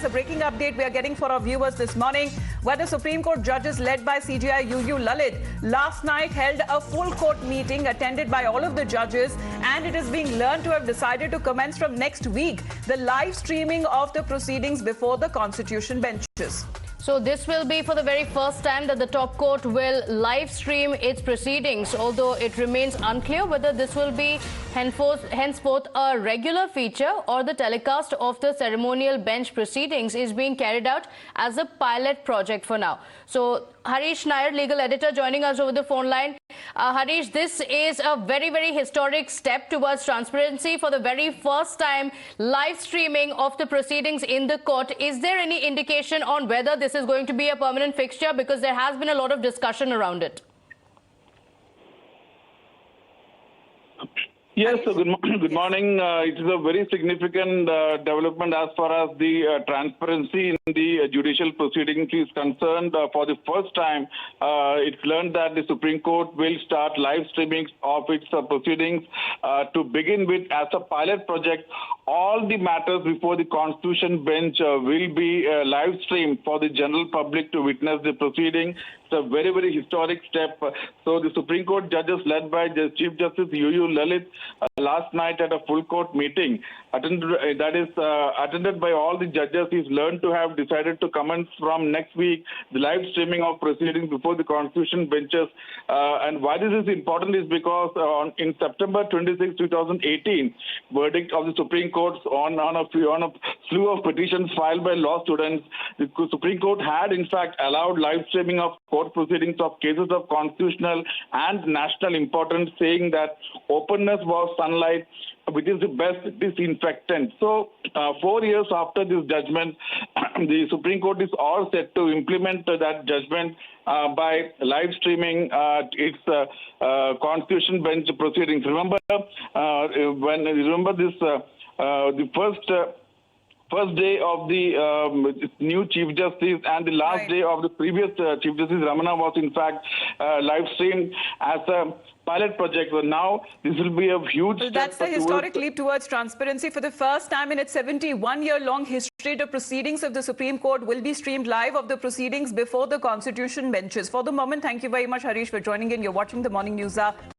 A breaking update we are getting for our viewers this morning, where the Supreme Court judges led by CJI UU Lalit last night held a full court meeting attended by all of the judges, and it is being learned to have decided to commence from next week the live streaming of the proceedings before the constitution benches. So this will be for the very first time that the top court will live stream its proceedings, although it remains unclear whether this will be henceforth a regular feature or the telecast of the ceremonial bench proceedings is being carried out as a pilot project for now. So Harish Nair, legal editor, joining us over the phone line. Harish, this is a very, very historic step towards transparency. For the very first time, live streaming of the proceedings in the court. Is there any indication on whether this is going to be a permanent fixture? Because there has been a lot of discussion around it. Yes, so good morning. It is a very significant development as far as the transparency in the judicial proceedings is concerned. For the first time, it's learned that the Supreme Court will start live streaming of its proceedings. To begin with, as a pilot project, all the matters before the Constitution bench will be live streamed for the general public to witness the proceeding. It's a very, very historic step. So the Supreme Court judges led by Chief Justice UU Lalit last night at a full court meeting attended by all the judges, is learned to have decided to commence from next week the live streaming of proceedings before the Constitution benches. And why this is important is because in September 26, 2018, verdict of the Supreme Court on a slew of petitions filed by law students, the Supreme Court had in fact allowed live streaming of court proceedings of cases of constitutional and national importance, saying that openness was sunlight, which is the best disinfectant. So 4 years after this judgment, the Supreme Court is all set to implement that judgment by live streaming its Constitution bench proceedings. Remember, the first day of the new Chief Justice and the last day of the previous Chief Justice Ramana was in fact live streamed as a pilot project. So now this will be a huge step. That's the historic leap towards transparency. For the first time in its 71-year-long history, the proceedings of the Supreme Court will be streamed live of the proceedings before the Constitution benches. For the moment, thank you very much, Harish, for joining in. You're watching the Morning News Hour.